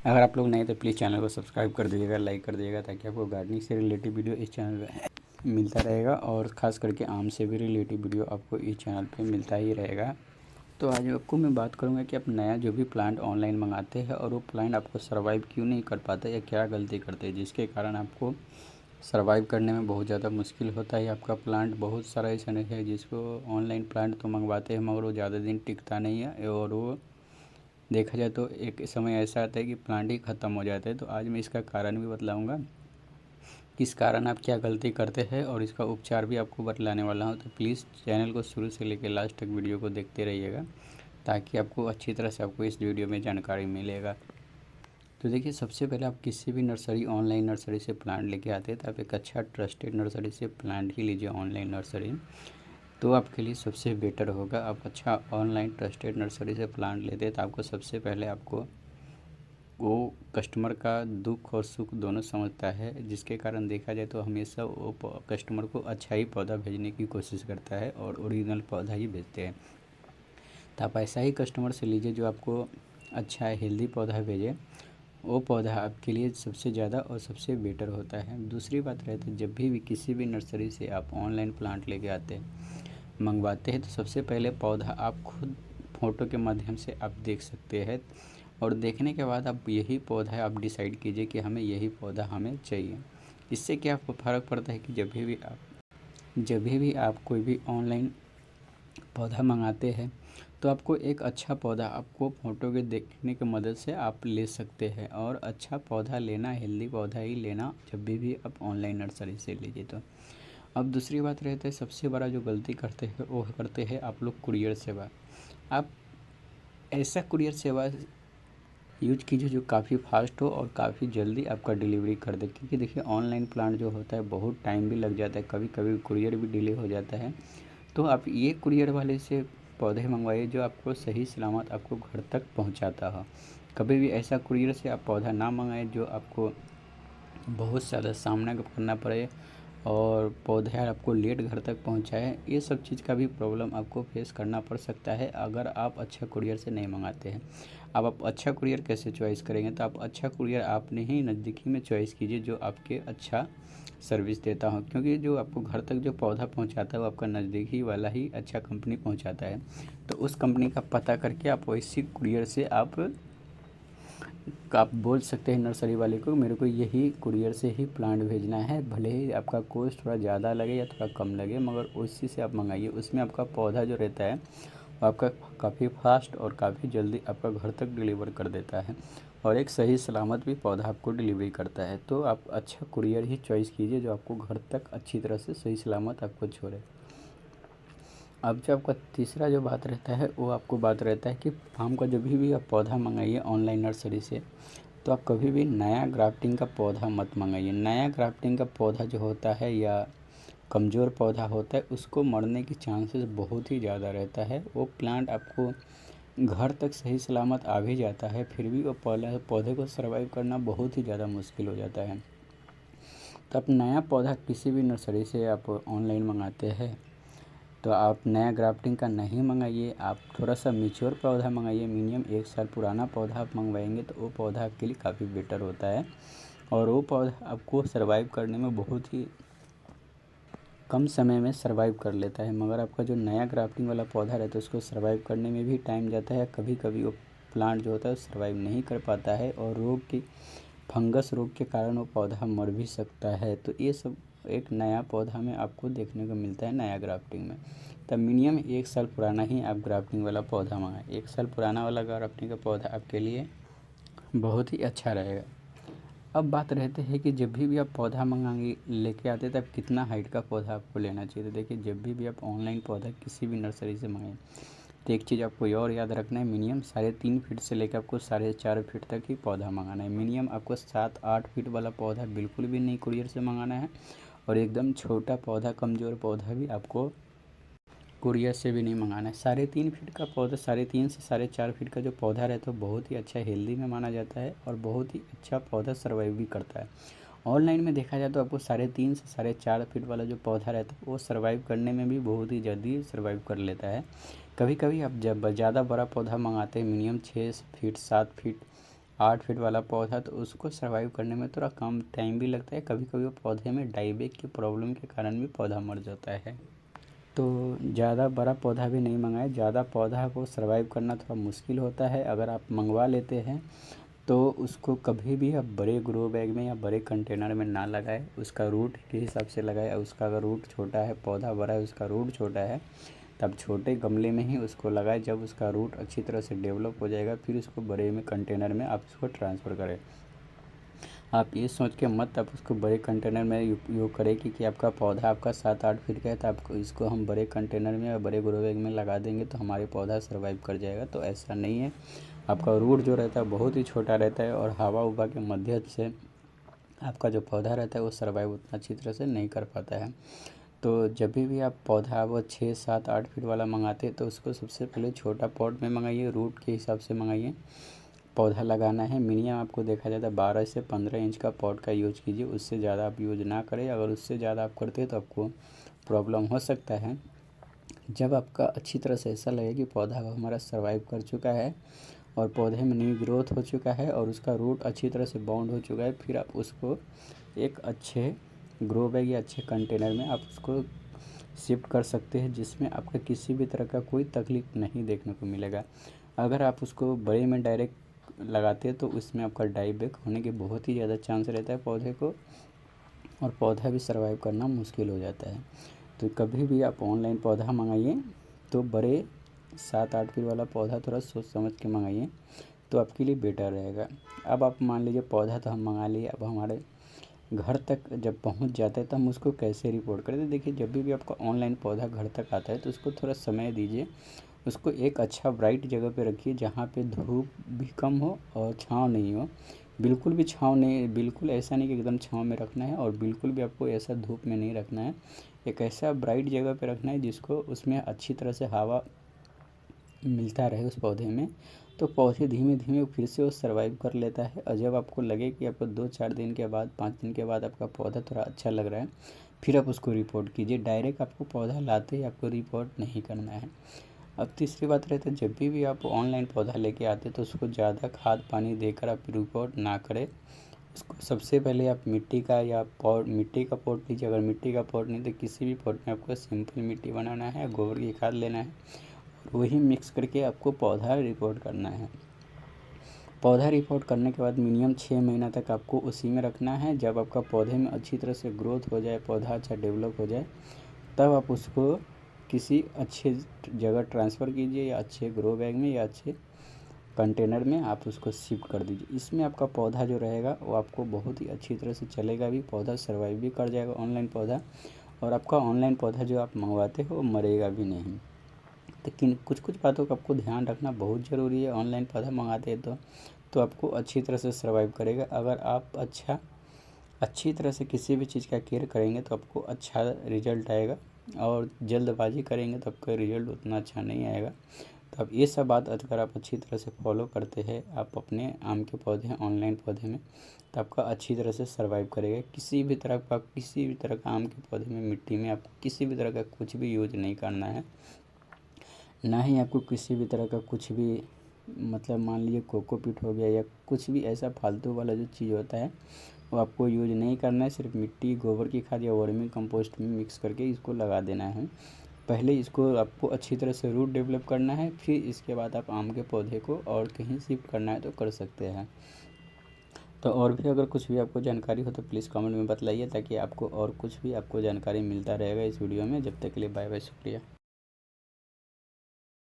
अगर आप लोग नए तो प्लीज़ चैनल को सब्सक्राइब कर दीजिएगा, लाइक कर दीजिएगा, ताकि आपको गार्डनिंग से रिलेटेड वीडियो इस चैनल पे मिलता रहेगा और ख़ास करके आम से भी रिलेटेड वीडियो आपको इस चैनल पे मिलता ही रहेगा। तो आज आपको मैं बात करूँगा कि आप नया जो भी प्लांट ऑनलाइन मंगाते हैं और वो प्लांट आपको सर्वाइव क्यों नहीं कर पाता या क्या गलती करते हैं जिसके कारण आपको सर्वाइव करने में बहुत ज़्यादा मुश्किल होता है। आपका प्लांट बहुत सारा ऐसा नहीं है जिसको ऑनलाइन प्लांट तो मंगवाते हैं मगर वो ज़्यादा दिन टिकता नहीं है और वो देखा जाए तो एक समय ऐसा आता है कि प्लांट ही ख़त्म हो जाता है। तो आज मैं इसका कारण भी बतलाऊँगा, किस कारण आप क्या गलती करते हैं और इसका उपचार भी आपको बतलाने वाला हूँ। तो प्लीज़ चैनल को शुरू से लेकर लास्ट तक वीडियो को देखते रहिएगा, ताकि आपको अच्छी तरह से आपको इस वीडियो में जानकारी मिलेगा। तो देखिए, सबसे पहले आप किसी भी नर्सरी ऑनलाइन नर्सरी से प्लांट लेके आते हैं तो आप एक अच्छा ट्रस्टेड नर्सरी से प्लांट ही लीजिए। ऑनलाइन नर्सरी तो आपके लिए सबसे बेटर होगा। आप अच्छा ऑनलाइन ट्रस्टेड नर्सरी से प्लांट लेते हैं तो आपको सबसे पहले आपको वो कस्टमर का दुख और सुख दोनों समझता है, जिसके कारण देखा जाए तो हमेशा वो कस्टमर को अच्छा ही पौधा भेजने की कोशिश करता है और ओरिजिनल पौधा ही भेजते हैं। तो आप ऐसा ही कस्टमर से लीजिए जो आपको अच्छा हेल्दी पौधा भेजे। वो पौधा आपके लिए सबसे ज़्यादा और सबसे बेटर होता है। दूसरी बात रहती है, जब भी किसी भी नर्सरी से आप ऑनलाइन प्लांट लेके आते हैं मंगवाते हैं तो सबसे पहले पौधा आप खुद फ़ोटो के माध्यम से आप देख सकते हैं और देखने के बाद आप यही पौधा आप डिसाइड कीजिए कि हमें यही पौधा हमें चाहिए। इससे क्या फ़र्क पड़ता है कि जब भी आप कोई भी ऑनलाइन पौधा मंगाते हैं तो आपको एक अच्छा पौधा आपको फ़ोटो के देखने की मदद से आप ले सकते हैं। और अच्छा पौधा लेना, हेल्दी पौधा ही लेना जब भी आप ऑनलाइन नर्सरी से लीजिए। तो अब दूसरी बात रहता है, सबसे बड़ा जो गलती करते हैं वो करते हैं आप लोग कुरियर सेवा। आप ऐसा कुरियर सेवा यूज कीजिए जो काफ़ी फास्ट हो और काफ़ी जल्दी आपका डिलीवरी कर दे, क्योंकि देखिए ऑनलाइन प्लांट जो होता है बहुत टाइम भी लग जाता है, कभी कभी कुरियर भी डिले हो जाता है। तो आप ये कुरियर वाले से पौधे मंगवाइए जो आपको सही सलामत आपको घर तक पहुंचाता हो। कभी भी ऐसा कुरियर से आप पौधा ना मंगाएं जो आपको बहुत ज़्यादा सामना करना पड़े और पौधे आपको लेट घर तक पहुंचाए। ये सब चीज़ का भी प्रॉब्लम आपको फेस करना पड़ सकता है अगर आप अच्छा कुरियर से नहीं मंगाते हैं। अब आप अच्छा कुरियर कैसे चॉइस करेंगे, तो आप अच्छा कुरियर आपने ही नज़दीकी में चॉइस कीजिए जो आपके अच्छा सर्विस देता हो, क्योंकि जो आपको घर तक जो पौधा पहुंचाता है वो आपका नज़दीकी वाला ही अच्छा कंपनी पहुंचाता है। तो उस कंपनी का पता करके आप वैसी कुरियर से आप बोल सकते हैं नर्सरी वाले को मेरे को यही कुरियर से ही प्लांट भेजना है, भले ही आपका कॉस्ट थोड़ा ज़्यादा लगे या थोड़ा कम लगे, मगर उसी से आप मंगाइए। उसमें आपका पौधा जो रहता है वो आपका काफ़ी फास्ट और काफ़ी जल्दी आपका घर तक डिलीवर कर देता है और एक सही सलामत भी पौधा आपको डिलीवरी करता है। तो आप अच्छा कुरियर ही चॉइस कीजिए जो आपको घर तक अच्छी तरह से सही सलामत आपको छोड़े। अब जो आपका तीसरा जो बात रहता है वो आपको बात रहता है कि आम का जब भी आप पौधा मंगाइए ऑनलाइन नर्सरी से तो आप कभी भी नया ग्राफ्टिंग का पौधा मत मंगाइए। नया ग्राफ्टिंग का पौधा जो होता है या कमज़ोर पौधा होता है उसको मरने की चांसेस बहुत ही ज़्यादा रहता है। वो प्लांट आपको घर तक सही सलामत आ भी जाता है, फिर भी वो पौधे को सर्वाइव करना बहुत ही ज़्यादा मुश्किल हो जाता है। तो आप नया पौधा किसी भी नर्सरी से आप ऑनलाइन मंगाते हैं तो आप नया ग्राफ्टिंग का नहीं मंगाइए। आप थोड़ा सा मैच्योर पौधा मंगाइए। मिनिमम 1 साल पुराना पौधा आप मंगवाएंगे तो वो पौधा आपके लिए काफ़ी बेटर होता है और वो पौधा आपको सर्वाइव करने में बहुत ही कम समय में सर्वाइव कर लेता है। मगर आपका जो नया ग्राफ्टिंग वाला पौधा रहता है उसको सर्वाइव करने में भी टाइम जाता है। कभी कभी वो प्लांट जो होता है सर्वाइव नहीं कर पाता है और फंगस रोग के कारण वो पौधा मर भी सकता है। तो ये सब एक नया पौधा में आपको देखने को मिलता है नया ग्राफ्टिंग में। तब मिनिमम 1 साल पुराना ही आप ग्राफ्टिंग वाला पौधा मंगाएं। 1 साल पुराना वाला ग्राफ्टिंग का पौधा आपके लिए बहुत ही अच्छा रहेगा। अब बात रहती है कि जब भी आप पौधा मंगाएंगे लेके आते तब कितना हाइट का पौधा आपको लेना चाहिए। तो देखिए, जब भी आप ऑनलाइन पौधा किसी भी नर्सरी से मंगाएं तो एक चीज़ आपको ये और याद रखना है, मिनिमम 3.5 फीट से लेकर आपको 4.5 फीट तक ही पौधा मंगाना है। मिनिमम आपको 7-8 फीट वाला पौधा बिल्कुल भी नहीं कुरियर से मंगाना है और एकदम छोटा पौधा कमज़ोर पौधा भी आपको कुरियर से भी नहीं मंगाना है। 3.5 फीट का पौधा, 3.5 से 4.5 फीट का जो पौधा रहता है बहुत ही अच्छा हेल्दी में माना जाता है और बहुत ही अच्छा पौधा सर्वाइव भी करता है। ऑनलाइन में देखा जाए तो आपको 3.5 से 4.5 फीट वाला जो पौधा रहता है वो सर्वाइव करने में भी बहुत ही जल्दी सर्वाइव कर लेता है। कभी कभी आप जब ज़्यादा बड़ा पौधा मंगाते हैं मिनिमम 6 फीट 7 फीट 8 फीट वाला पौधा, तो उसको सर्वाइव करने में थोड़ा कम टाइम भी लगता है। कभी कभी वो पौधे में डाईबैक की प्रॉब्लम के कारण भी पौधा मर जाता है। तो ज़्यादा बड़ा पौधा भी नहीं मंगाएं। ज़्यादा पौधा को सर्वाइव करना थोड़ा मुश्किल होता है। अगर आप मंगवा लेते हैं तो उसको कभी भी आप बड़े ग्रो बैग में या बड़े कंटेनर में ना लगाएं। उसका रूट के हिसाब से लगाएं। उसका अगर रूट छोटा है, पौधा बड़ा है, उसका रूट छोटा है, तब छोटे गमले में ही उसको लगाएं। जब उसका रूट अच्छी तरह से डेवलप हो जाएगा फिर उसको बड़े में कंटेनर में आप उसको ट्रांसफ़र करें। आप ये सोच के मत आप उसको बड़े कंटेनर में उपयोग करें कि आपका पौधा आपका 7-8 फीट का है तो आपको इसको हम बड़े कंटेनर में या बड़े ग्रो बैग में लगा देंगे तो हमारे पौधा सर्वाइव कर जाएगा। तो ऐसा नहीं है। आपका रूट जो रहता है बहुत ही छोटा रहता है और हवा उवा के मध्यम से आपका जो पौधा रहता है वो सर्वाइव उतना अच्छी तरह से नहीं कर पाता है। तो जब भी आप पौधा वो 6-7-8 फीट वाला मंगाते हैं तो उसको सबसे पहले छोटा पॉट में मंगाइए, रूट के हिसाब से मंगाइए। पौधा लगाना है मिनिमम आपको देखा जाता है 12 से 15 इंच का पॉट का यूज कीजिए। उससे ज़्यादा आप यूज ना करें। अगर उससे ज़्यादा आप करते हैं तो आपको प्रॉब्लम हो सकता है। जब आपका अच्छी तरह से ऐसा लगे कि पौधा हमारा सर्वाइव कर चुका है और पौधे में न्यू ग्रोथ हो चुका है और उसका रूट अच्छी तरह से बाउंड हो चुका है, फिर आप उसको एक अच्छे ग्रो बैग या अच्छे कंटेनर में आप उसको शिफ्ट कर सकते हैं, जिसमें आपका किसी भी तरह का कोई तकलीफ नहीं देखने को मिलेगा। अगर आप उसको बड़े में डायरेक्ट लगाते हैं तो उसमें आपका डाईबैक होने के बहुत ही ज़्यादा चांस रहता है पौधे को, और पौधा भी सर्वाइव करना मुश्किल हो जाता है। तो कभी भी आप ऑनलाइन पौधा मंगाइए तो बड़े 7-8 फीट वाला पौधा थोड़ा सोच समझ के मंगाइए तो आपके लिए बेटर रहेगा। अब आप मान लीजिए पौधा तो हम मंगा लिए, अब हमारे घर तक जब पहुंच जाता है तो हम उसको कैसे रिपोर्ट करें। तो देखिए जब भी आपका ऑनलाइन पौधा घर तक आता है तो उसको थोड़ा समय दीजिए। उसको एक अच्छा ब्राइट जगह पे रखिए जहाँ पे धूप भी कम हो और छाँव नहीं हो। बिल्कुल भी छाँव नहीं, बिल्कुल ऐसा नहीं कि एकदम छाँव में रखना है और बिल्कुल भी आपको ऐसा धूप में नहीं रखना है। एक ऐसा ब्राइट जगह पे रखना है जिसको उसमें अच्छी तरह से हवा मिलता रहे उस पौधे में। तो पौधे धीमे धीमे फिर से वो सर्वाइव कर लेता है। और जब आपको लगे कि आपको 2-4 दिन के बाद 5 दिन के बाद आपका पौधा थोड़ा अच्छा लग रहा है फिर आप उसको रिपोर्ट कीजिए। डायरेक्ट आपको पौधा लाते ही आपको रिपोर्ट नहीं करना है। अब तीसरी बात रहता है जब भी आप ऑनलाइन पौधा लेके आते तो उसको ज़्यादा खाद पानी देकर आप रिपोर्ट ना करें। उसको सबसे पहले आप मिट्टी का या पॉट, मिट्टी का पॉट लीजिए। अगर मिट्टी का पॉट नहीं तो किसी भी पॉट में आपको सिंपल मिट्टी बनाना है, गोबर की खाद लेना है, वही मिक्स करके आपको पौधा रिपोर्ट करना है। पौधा रिपोर्ट करने के बाद मिनिमम 6 महीना तक आपको उसी में रखना है। जब आपका पौधे में अच्छी तरह से ग्रोथ हो जाए, पौधा अच्छा डेवलप हो जाए, तब आप उसको किसी अच्छे जगह ट्रांसफ़र कीजिए या अच्छे ग्रो बैग में या अच्छे कंटेनर में आप उसको शिफ्ट कर दीजिए। इसमें आपका पौधा जो रहेगा वो आपको बहुत ही अच्छी तरह से चलेगा भी, पौधा सर्वाइव भी कर जाएगा ऑनलाइन पौधा, और आपका ऑनलाइन पौधा जो आप मंगवाते हो वो मरेगा भी नहीं। लेकिन कुछ कुछ बातों का आपको ध्यान रखना बहुत ज़रूरी है। ऑनलाइन पौधा मंगाते हैं तो आपको अच्छी तरह से सर्वाइव करेगा। अगर आप अच्छी तरह से किसी भी चीज़ का केयर करेंगे तो आपको अच्छा रिजल्ट आएगा, और जल्दबाजी करेंगे तो आपका रिजल्ट उतना अच्छा नहीं आएगा। तो अब ये सब बात अगर आप अच्छी तरह से फॉलो करते हैं आप अपने आम के पौधे ऑनलाइन पौधे में, तो आपका अच्छी तरह से सर्वाइव करेगा। किसी भी तरह का आम के पौधे में मिट्टी में आपको किसी भी तरह का कुछ भी यूज नहीं करना है। ना ही आपको किसी भी तरह का कुछ भी, मतलब मान लीजिए कोकोपीट हो गया या कुछ भी ऐसा फालतू वाला जो चीज़ होता है वो आपको यूज नहीं करना है। सिर्फ मिट्टी, गोबर की खाद या वर्मी कंपोस्ट में मिक्स करके इसको लगा देना है। पहले इसको आपको अच्छी तरह से रूट डेवलप करना है, फिर इसके बाद आप आम के पौधे को और कहीं शिफ्ट करना है तो कर सकते हैं। तो और भी अगर कुछ भी आपको जानकारी हो तो प्लीज़ कमेंट में बतलाइए, ताकि आपको और कुछ भी आपको जानकारी मिलता रहेगा इस वीडियो में। जब तक के लिए बाय बाय, शुक्रिया।